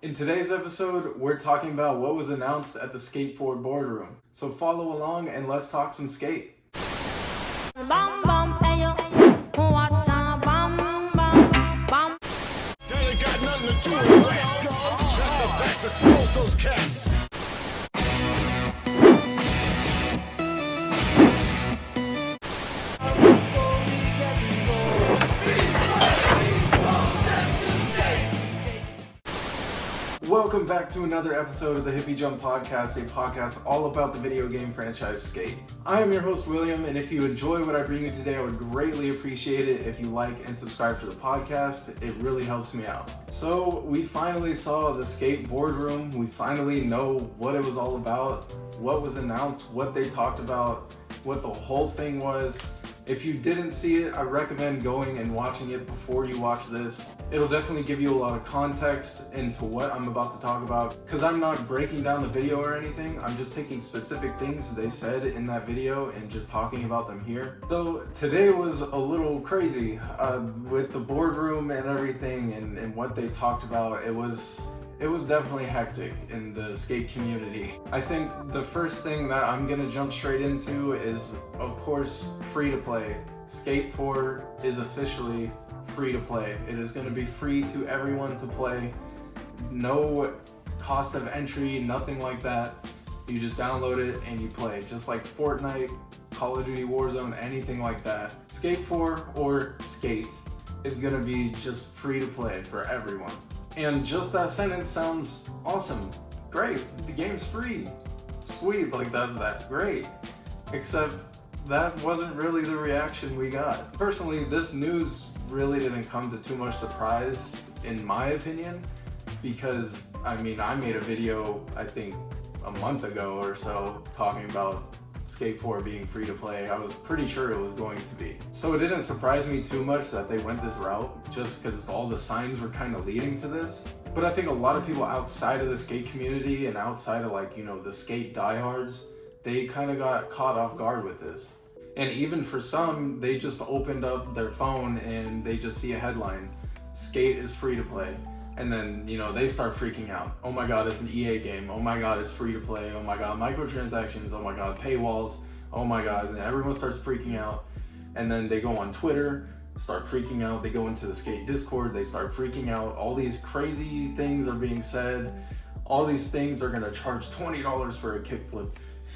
In today's episode, we're talking about what was announced at the Skate 4 boardroom. So follow along and let's talk some skate. Bam bam ayo, what a bam bam. They ain't got nothing to do with rap. Shut the backs, expose those cats. Welcome back to another episode of the Hippy Jump Podcast, a podcast all about the video game franchise Skate. I am your host, William, and if you enjoy what I bring you today, I would greatly appreciate it if you like and subscribe to the podcast. It really helps me out. So we finally saw the Skate boardroom. We finally know what it was all about, what was announced, what they talked about, what the whole thing was. If you didn't see it, I recommend going and watching it before you watch this. It'll definitely give you a lot of context into what I'm about to talk about, because I'm not breaking down the video or anything. I'm just taking specific things they said in that video and just talking about them here. So today was a little crazy with the boardroom and everything and what they talked about. It was definitely hectic in the skate community. I think the first thing that I'm gonna jump straight into is, of course, free to play. Skate 4 is officially free to play. It is gonna be free to everyone to play. No cost of entry, nothing like that. You just download it and you play. Just like Fortnite, Call of Duty Warzone, anything like that. Skate 4 or Skate is gonna be just free to play for everyone. And just that sentence sounds awesome. Great, the game's free. Sweet, like that's great. Except that wasn't really the reaction we got. Personally, this news really didn't come to too much surprise, in my opinion, because I made a video, I think a month ago or so, talking about Skate 4 being free to play. I was pretty sure it was going to be. So it didn't surprise me too much that they went this route, just because all the signs were kind of leading to this. But I think a lot of people outside of the skate community and outside of the skate diehards, they kind of got caught off guard with this. And even for some, they just opened up their phone and they just see a headline, Skate is free to play. And then, they start freaking out. Oh my God, it's an EA game. Oh my God, it's free to play. Oh my God, microtransactions. Oh my God, paywalls. Oh my God, and everyone starts freaking out. And then they go on Twitter, start freaking out. They go into the Skate Discord, they start freaking out. All these crazy things are being said. All these things are gonna charge $20 for a kickflip,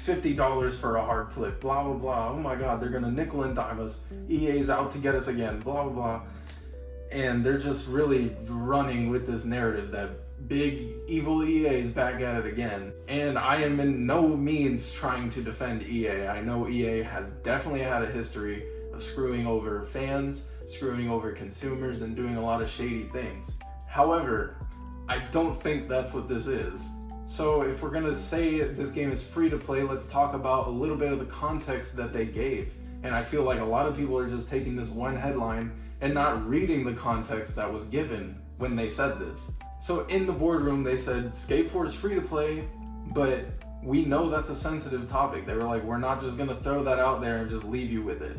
$50 for a hard flip, blah, blah, blah. Oh my God, they're gonna nickel and dime us. EA's out to get us again, blah, blah, blah. And they're just really running with this narrative that big evil EA is back at it again. And I am in no means trying to defend EA. I know EA has definitely had a history of screwing over fans, screwing over consumers, and doing a lot of shady things. However, I don't think that's what this is. So if we're gonna say this game is free to play, let's talk about a little bit of the context that they gave. And I feel like a lot of people are just taking this one headline and not reading the context that was given when they said this. So in the boardroom, they said, Skate 4 is free to play, but we know that's a sensitive topic. They were like, we're not just gonna throw that out there and just leave you with it.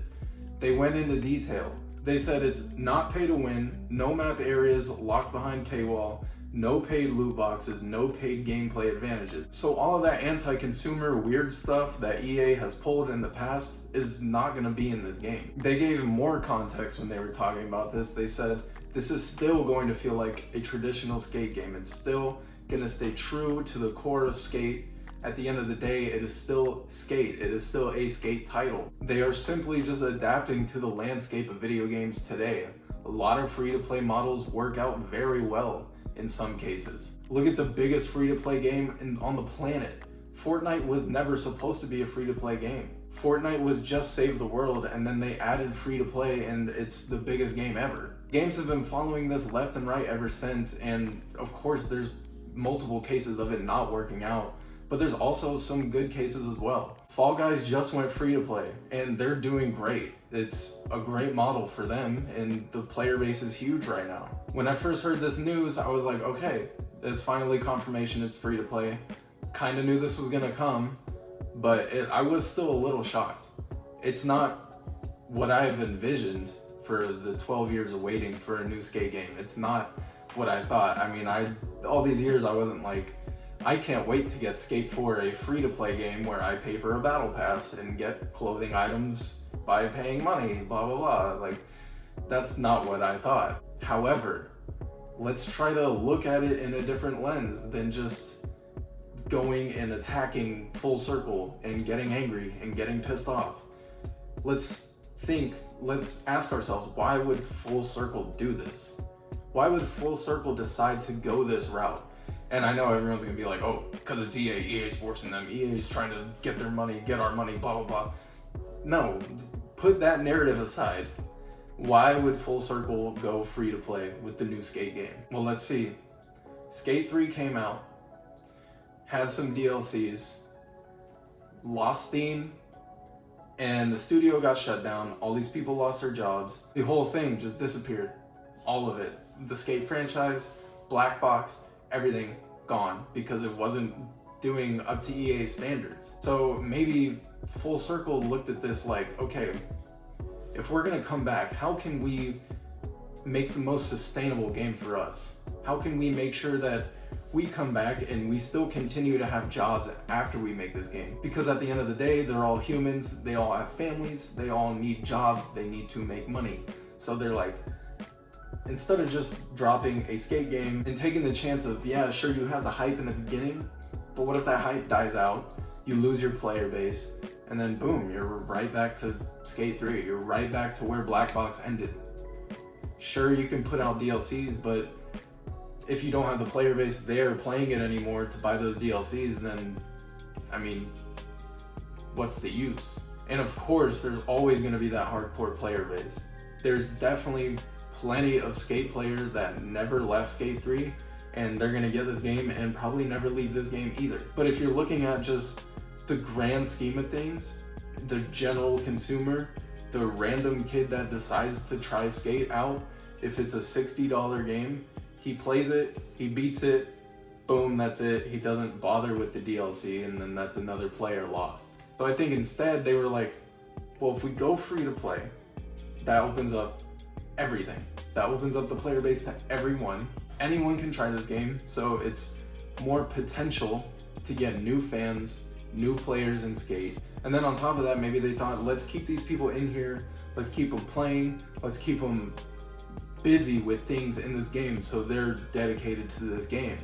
They went into detail. They said it's not pay to win, no map areas locked behind paywall, no paid loot boxes, no paid gameplay advantages. So all of that anti-consumer weird stuff that EA has pulled in the past is not gonna be in this game. They gave more context when they were talking about this. They said, this is still going to feel like a traditional skate game. It's still gonna stay true to the core of skate. At the end of the day, it is still skate. It is still a skate title. They are simply just adapting to the landscape of video games today. A lot of free-to-play models work out very well in some cases. Look at the biggest free-to-play game on the planet. Fortnite was never supposed to be a free-to-play game. Fortnite was just Save the World, and then they added free-to-play, and it's the biggest game ever. Games have been following this left and right ever since, and of course there's multiple cases of it not working out, but there's also some good cases as well. Fall Guys just went free-to-play, and they're doing great. It's a great model for them, and the player base is huge right now. When I first heard this news, I was like, okay, it's finally confirmation it's free to play. Kinda knew this was gonna come, but I was still a little shocked. It's not what I've envisioned for the 12 years of waiting for a new skate game. It's not what I thought. I mean, I all these years I wasn't like, I can't wait to get Skate 4, a free-to-play game where I pay for a battle pass and get clothing items by paying money, blah, blah, blah. Like, that's not what I thought. However, let's try to look at it in a different lens than just going and attacking full circle and getting angry and getting pissed off. Let's ask ourselves, why would Full Circle do this? Why would Full Circle decide to go this route? And I know everyone's gonna be like, oh, because it's EA, EA is forcing them, EA is trying to get their money, get our money, blah, blah, blah. No, put that narrative aside. Why would Full Circle go free to play with the new Skate game? Well, let's see. Skate 3 came out, had some DLCs, lost steam, and the studio got shut down. All these people lost their jobs. The whole thing just disappeared. All of it. The Skate franchise, black box, everything gone because it wasn't doing up to EA standards. So maybe Full Circle looked at this like, okay, if we're gonna come back, how can we make the most sustainable game for us? How can we make sure that we come back and we still continue to have jobs after we make this game? Because at the end of the day, they're all humans, they all have families, they all need jobs, they need to make money. So they're like, instead of just dropping a Skate game and taking the chance of, yeah, sure, you have the hype in the beginning, but what if that hype dies out, you lose your player base, and then boom, you're right back to Skate 3, you're right back to where Black Box ended. Sure, you can put out DLCs, but if you don't have the player base there playing it anymore to buy those DLCs, then, I mean, what's the use? And of course, there's always gonna be that hardcore player base. There's definitely plenty of Skate players that never left Skate 3, and they're gonna get this game and probably never leave this game either. But if you're looking at just the grand scheme of things, the general consumer, the random kid that decides to try Skate out, if it's a $60 game, he plays it, he beats it, boom, that's it. He doesn't bother with the DLC, and then that's another player lost. So I think instead they were like, well, if we go free to play, that opens up everything. That opens up the player base to everyone. Anyone can try this game, so it's more potential to get new fans, new players in Skate. And then on top of that, maybe they thought, let's keep these people in here, let's keep them playing, let's keep them busy with things in this game so they're dedicated to this game.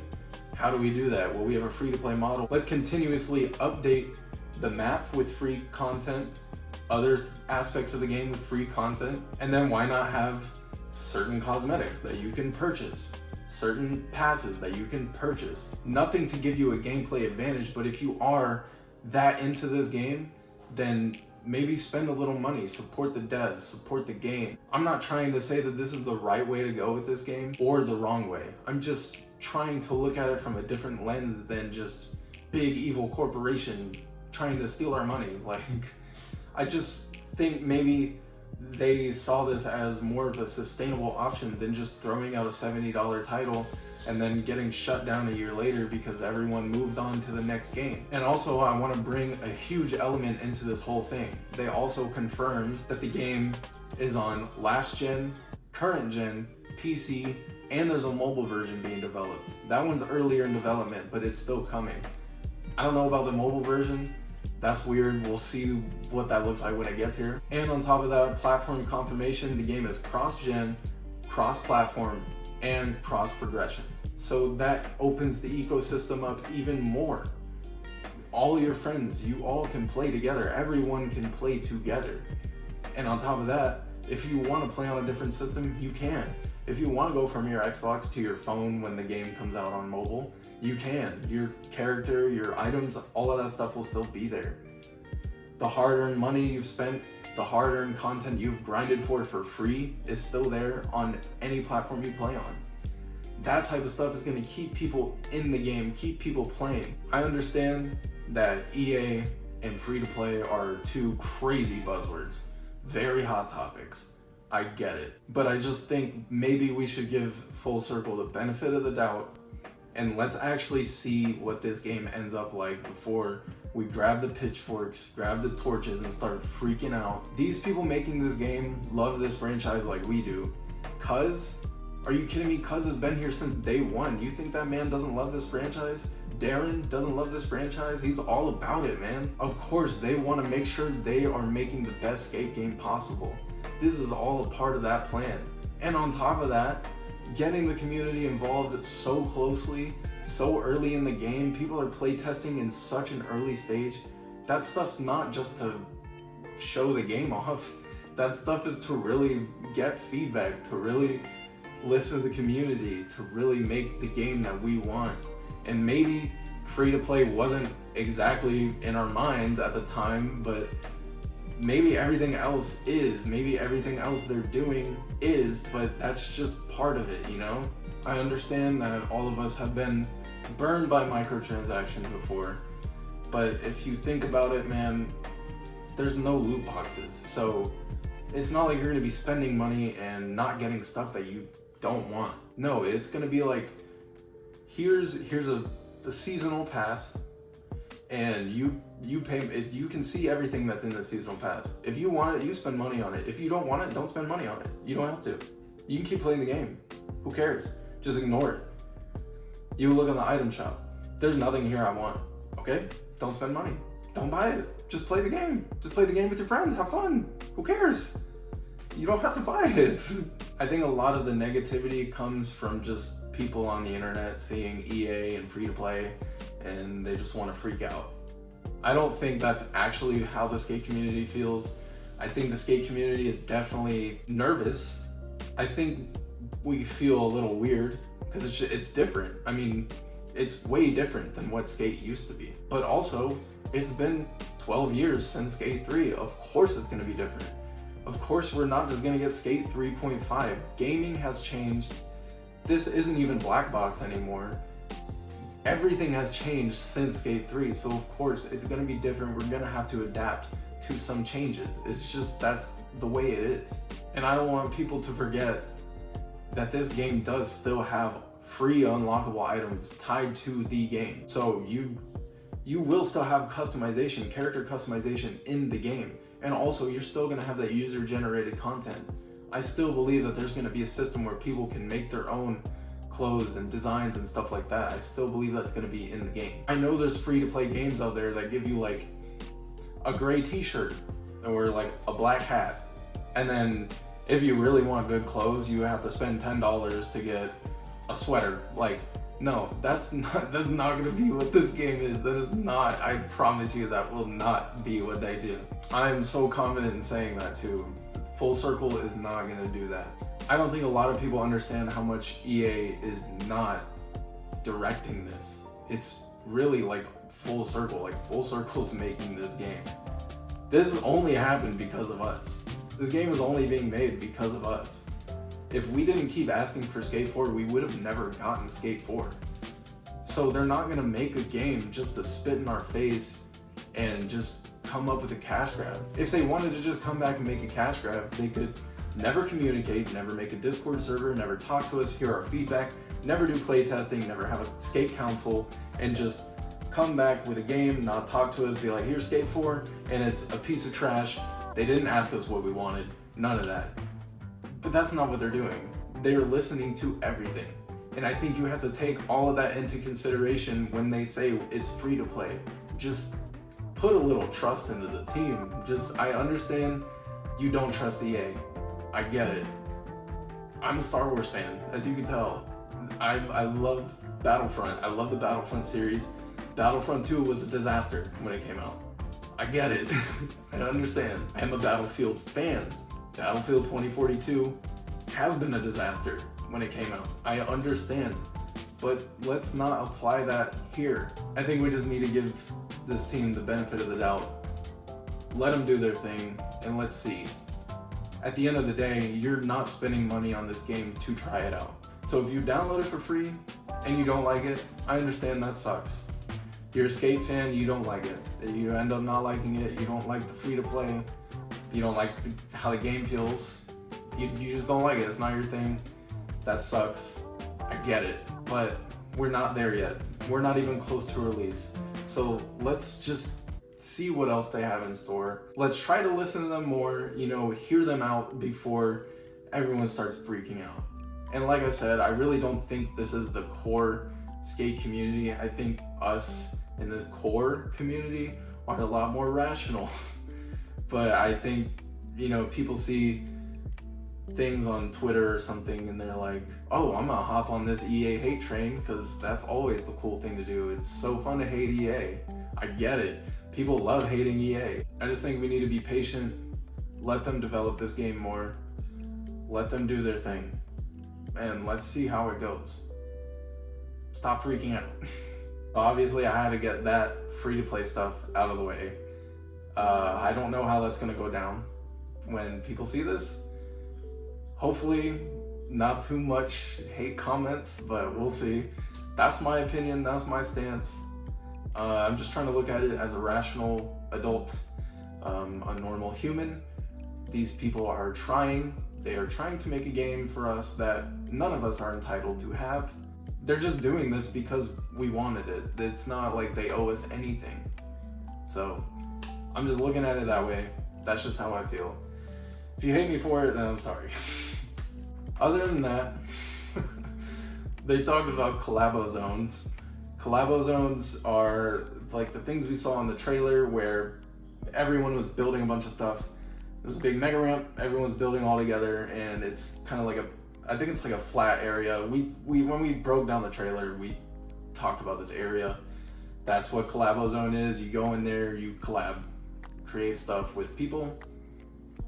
How do we do that? Well, we have a free-to-play model. Let's continuously update the map with free content, other aspects of the game with free content, and then why not have certain cosmetics that you can purchase, certain passes that you can purchase. Nothing to give you a gameplay advantage, but if you are that into this game, then maybe spend a little money, support the devs, support the game. I'm not trying to say that this is the right way to go with this game or the wrong way. I'm just trying to look at it from a different lens than just big evil corporation trying to steal our money. Like, I just think maybe they saw this as more of a sustainable option than just throwing out a $70 title and then getting shut down a year later because everyone moved on to the next game. And also, I want to bring a huge element into this whole thing. They also confirmed that the game is on last gen, current gen, PC, and there's a mobile version being developed. That one's earlier in development, but it's still coming. I don't know about the mobile version. That's weird. We'll see what that looks like when it gets here. And on top of that, platform confirmation, the game is cross-gen, cross-platform, and cross-progression. So that opens the ecosystem up even more. All your friends, you all can play together. Everyone can play together. And on top of that, if you want to play on a different system, you can. If you want to go from your Xbox to your phone when the game comes out on mobile, you can. Your character, your items, all of that stuff will still be there. The hard-earned money you've spent, the hard-earned content you've grinded for free is still there on any platform you play on. That type of stuff is going to keep people in the game, keep people playing. I understand that EA and free-to-play are two crazy buzzwords, very hot topics. I get it. But I just think maybe we should give Full Circle the benefit of the doubt and let's actually see what this game ends up like before we grab the pitchforks, grab the torches, and start freaking out. These people making this game love this franchise like we do, cause Are you kidding me? Cuz has been here since day one. You think that man doesn't love this franchise? Darren doesn't love this franchise? He's all about it, man. Of course, they want to make sure they are making the best skate game possible. This is all a part of that plan. And on top of that, getting the community involved so closely, so early in the game, people are playtesting in such an early stage. That stuff's not just to show the game off. That stuff is to really get feedback, to really listen to the community, to really make the game that we want. And maybe free to play wasn't exactly in our minds at the time, but maybe everything else is. Maybe everything else they're doing is, but that's just part of it, you know? I understand that all of us have been burned by microtransactions before, but if you think about it, man, there's no loot boxes. So it's not like you're gonna be spending money and not getting stuff that you don't want. No, it's gonna be like, here's a seasonal pass, and you pay it. You can see everything that's in the seasonal pass. If you want it, you spend money on it. If you don't want it, don't spend money on it. You don't have to. You can keep playing the game. Who cares? Just ignore it. You look in the item shop. There's nothing here I want. Okay? Don't spend money. Don't buy it. Just play the game. Just play the game with your friends. Have fun. Who cares? You don't have to buy it. I think a lot of the negativity comes from just people on the internet seeing EA and free to play, and they just want to freak out. I don't think that's actually how the skate community feels. I think the skate community is definitely nervous. I think we feel a little weird because it's different. I mean, it's way different than what skate used to be. But also, it's been 12 years since Skate 3. Of course it's going to be different. Of course we're not just going to get Skate 3.5. Gaming has changed. This isn't even black box anymore. Everything has changed since Skate 3, so of course it's going to be different. We're going to have to adapt to some changes. It's just, that's the way it is. And I don't want people to forget that this game does still have free unlockable items tied to the game. So you will still have customization, character customization in the game. And also you're still going to have that user generated content. I still believe that there's going to be a system where people can make their own clothes and designs and stuff like that. I still believe that's going to be in the game. I know there's free to play games out there that give you like a gray t-shirt or like a black hat, and then if you really want good clothes you have to spend $10 to get a sweater. Like, no, that's not going to be what this game is. That is not, I promise you, that will not be what they do. I am so confident in saying that too. Full Circle is not going to do that. I don't think a lot of people understand how much EA is not directing this. It's really like Full Circle. Like, Full Circle's making this game. This only happened because of us. This game is only being made because of us. If we didn't keep asking for Skate 4, we would have never gotten Skate 4. So they're not gonna make a game just to spit in our face and just come up with a cash grab. If they wanted to just come back and make a cash grab, they could never communicate, never make a Discord server, never talk to us, hear our feedback, never do playtesting, never have a skate council, and just come back with a game, not talk to us, be like, here's Skate 4, and it's a piece of trash. They didn't ask us what we wanted, none of that. But that's not what they're doing. They're listening to everything. And I think you have to take all of that into consideration when they say it's free to play. Just put a little trust into the team. I understand you don't trust EA. I get it. I'm a Star Wars fan, as you can tell. I love Battlefront. I love the Battlefront series. Battlefront 2 was a disaster when it came out. I get it. I understand. I am a Battlefield fan. Battlefield 2042 has been a disaster when it came out. I understand, but let's not apply that here. I think we just need to give this team the benefit of the doubt. Let them do their thing, and let's see. At the end of the day, you're not spending money on this game to try it out. So if you download it for free and you don't like it, I understand that sucks. You're a skate fan, you don't like it. You end up not liking it, you don't like the free to play. You don't like how the game feels. You just don't like it. It's not your thing. That sucks. I get it. But we're not there yet. We're not even close to release. So let's just see what else they have in store. Let's try to listen to them more, hear them out before everyone starts freaking out. And like I said, I really don't think this is the core skate community. I think us in the core community are a lot more rational. But I think, you know, people see things on Twitter or something and they're like, oh, I'm gonna hop on this EA hate train because that's always the cool thing to do. It's so fun to hate EA. I get it. People love hating EA. I just think we need to be patient, let them develop this game more, let them do their thing, and let's see how it goes. Stop freaking out. Obviously, I had to get that free-to-play stuff out of the way. I don't know how that's gonna go down when people see this. Hopefully, not too much hate comments, but we'll see. That's my opinion, that's my stance. I'm just trying to look at it as a rational adult, a normal human. These people are trying. They are trying to make a game for us that none of us are entitled to have. They're just doing this because we wanted it. It's not like they owe us anything. So I'm just looking at it that way. That's just how I feel. If you hate me for it, then I'm sorry. Other than that, they talked about collabo zones. Collabo zones are like the things we saw in the trailer where everyone was building a bunch of stuff. It was a big mega ramp, everyone was building all together, and it's kind of like I think it's like a flat area. When we broke down the trailer, we talked about this area. That's what collabo zone is. You go in there, you collab, create stuff with people.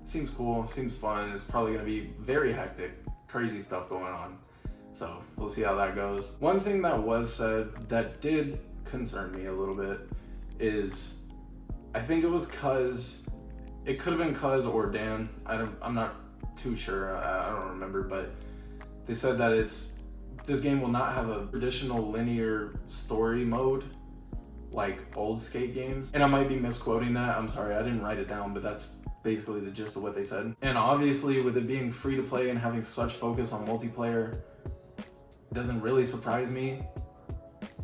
Seems cool, seems fun. It's probably gonna be very hectic, crazy stuff going on. So we'll see how that goes. One thing that was said that did concern me a little bit is, I think it was it could have been Cuz or Dan. I'm not too sure. I don't remember, but they said that this game will not have a traditional linear story mode like old skate games. And I might be misquoting that. I'm sorry, I didn't write it down, but that's basically the gist of what they said. And obviously with it being free to play and having such focus on multiplayer, it doesn't really surprise me,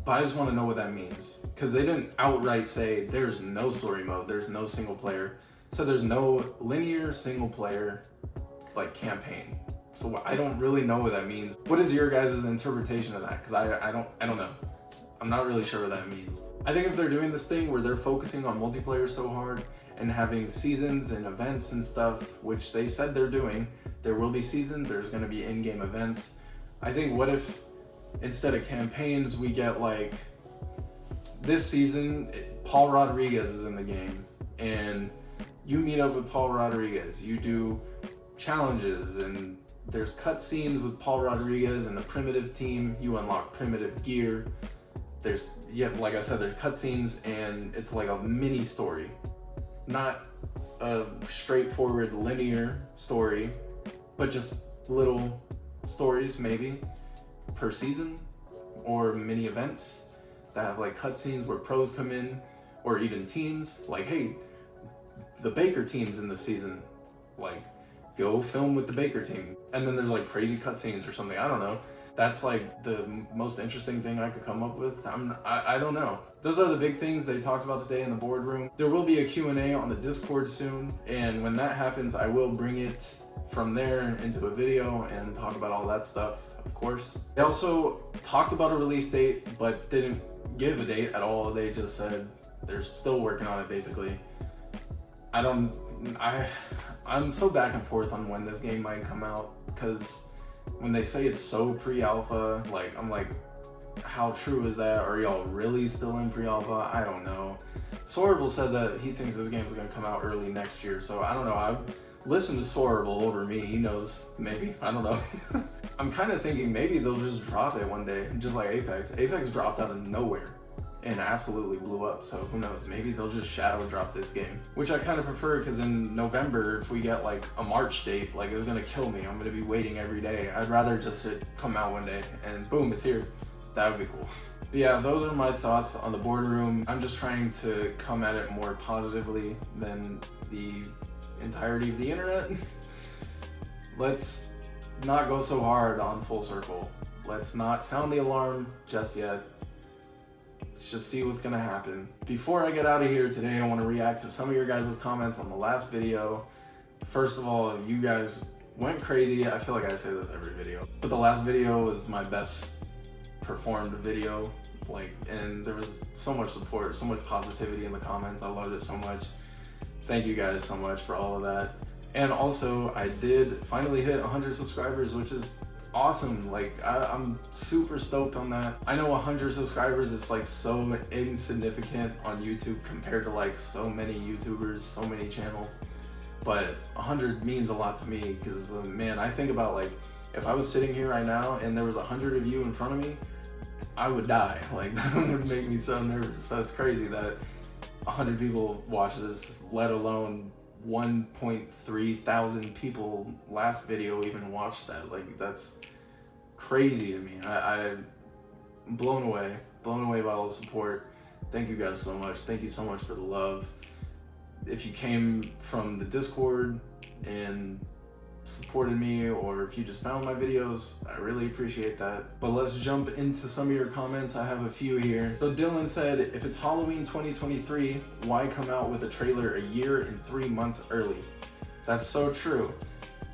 but I just want to know what that means. Because they didn't outright say there's no story mode, there's no single player. So there's no linear single player like campaign. So I don't really know what that means. What is your guys' interpretation of that? Because I don't know. I'm not really sure what that means. I think if they're doing this thing where they're focusing on multiplayer so hard and having seasons and events and stuff, which they said they're doing, there will be seasons, there's gonna be in-game events. I think what if instead of campaigns, we get like this season, Paul Rodriguez is in the game and you meet up with Paul Rodriguez, you do challenges and there's cutscenes with Paul Rodriguez and the primitive team, you unlock primitive gear. Like I said, there's cutscenes and it's like a mini story. Not a straightforward linear story, but just little stories maybe per season, or mini events that have like cutscenes where pros come in, or even teams, like, hey, the Baker team's in the season, like go film with the Baker team. And then there's like crazy cutscenes or something, I don't know. That's like the most interesting thing I could come up with. I don't know. Those are the big things they talked about today in the boardroom. There will be a Q&A on the Discord soon, and when that happens, I will bring it from there into a video and talk about all that stuff, of course. They also talked about a release date, but didn't give a date at all. They just said they're still working on it, basically. I'm so back and forth on when this game might come out, because when they say it's so pre-alpha, like, I'm like, how true is that? Are y'all really still in pre-alpha? I don't know. Sorable said that he thinks this game is going to come out early next year, so I don't know. I've listened to Sorable over me. He knows, maybe. I don't know. I'm kind of thinking maybe they'll just drop it one day, just like Apex. Apex dropped out of nowhere and absolutely blew up, so who knows? Maybe they'll just shadow drop this game, which I kind of prefer, because in November, if we get like a March date, like, it's gonna kill me. I'm gonna be waiting every day. I'd rather just come out one day and boom, it's here. That would be cool. But yeah, those are my thoughts on the boardroom. I'm just trying to come at it more positively than the entirety of the internet. Let's not go so hard on Full Circle. Let's not sound the alarm just yet. Let's just see what's gonna happen. Before I get out of here today, I want to react to some of your guys' comments on the last video. First of all, you guys went crazy. I feel like I say this every video, but the last video was my best performed video, like, and there was so much support, so much positivity in the comments. I loved it so much. Thank you guys so much for all of that. And also, I did finally hit 100 subscribers, which is awesome. Like, I'm super stoked on that. I know 100 subscribers is like so insignificant on YouTube compared to like so many YouTubers, so many channels, but 100 means a lot to me because man, I think about like, if I was sitting here right now and there was 100 of you in front of me, I would die. Like, that would make me so nervous. So it's crazy that 100 people watch this, let alone 1.3 thousand people last video even watched that. Like, that's crazy to me. I'm blown away by all the support. Thank you guys so much. Thank you so much for the love. If you came from the Discord and supported me, or if you just found my videos, I really appreciate that. But let's jump into some of your comments. I have a few here. So Dylan said, if it's Halloween 2023, why come out with a trailer a year and 3 months early? That's so true.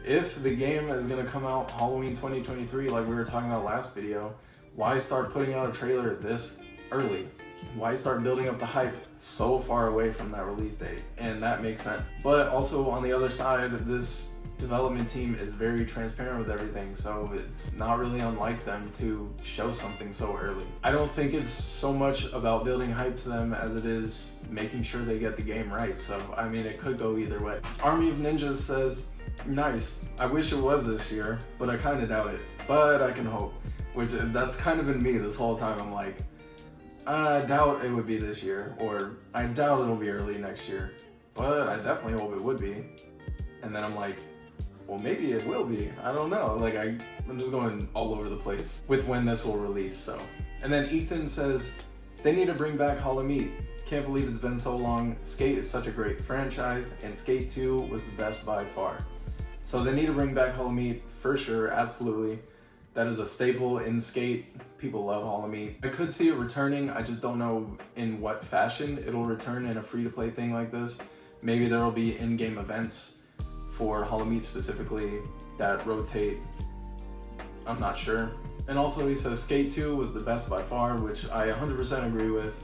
If the game is gonna come out Halloween 2023, like we were talking about last video, why start putting out a trailer this early? Why start building up the hype so far away from that release date? And that makes sense. But also on the other side, this development team is very transparent with everything, so it's not really unlike them to show something so early. I don't think it's so much about building hype to them as it is making sure they get the game right. So I mean, it could go either way. Army of Ninjas says, nice, I wish it was this year, but I kind of doubt it, but I can hope. Which, that's kind of been me this whole time. I'm like, I doubt it would be this year, or I doubt it'll be early next year, but I definitely hope it would be. And then I'm like, well, maybe it will be. I don't know. Like, I'm just going all over the place with when this will release, so. And then Ethan says, they need to bring back Hollow Meat. Can't believe it's been so long. Skate is such a great franchise, and Skate 2 was the best by far. So they need to bring back Hollow Meat for sure, absolutely. That is a staple in Skate. People love Hollow Meat. I could see it returning. I just don't know in what fashion it'll return in a free-to-play thing like this. Maybe there will be in-game events for Hollow Meat specifically that rotate. I'm not sure. And also he says Skate 2 was the best by far, which I 100% agree with.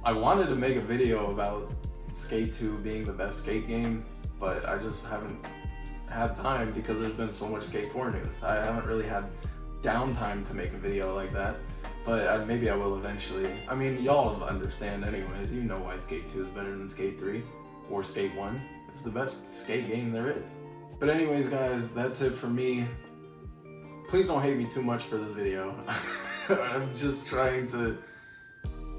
I wanted to make a video about Skate 2 being the best skate game, but I just haven't had time because there's been so much Skate 4 news. I haven't really had downtime to make a video like that, but maybe I will eventually. I mean, y'all understand anyways. You know why Skate 2 is better than Skate 3 or Skate 1. It's the best skate game there is. But anyways, guys, that's it for me. Please don't hate me too much for this video. I'm just trying to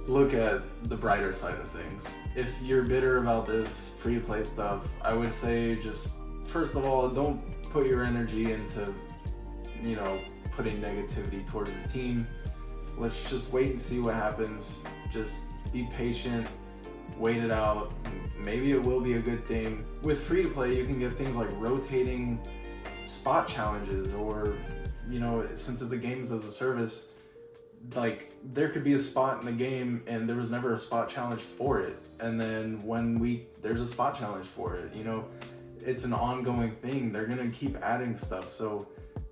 look at the brighter side of things. If you're bitter about this free-to-play stuff, I would say just, first of all, don't put your energy into, you know, putting negativity towards the team. Let's just wait and see what happens. Just be patient, wait it out. Maybe it will be a good thing. With free-to-play, you can get things like rotating spot challenges, or, you know, since it's a games as a service, like, there could be a spot in the game and there was never a spot challenge for it, and then there's a spot challenge for it. You know, it's an ongoing thing. They're gonna keep adding stuff, so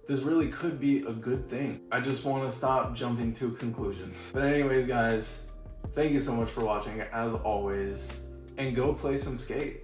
this really could be a good thing. I just want to stop jumping to conclusions. But anyways, guys, thank you so much for watching, as always, and go play some skate.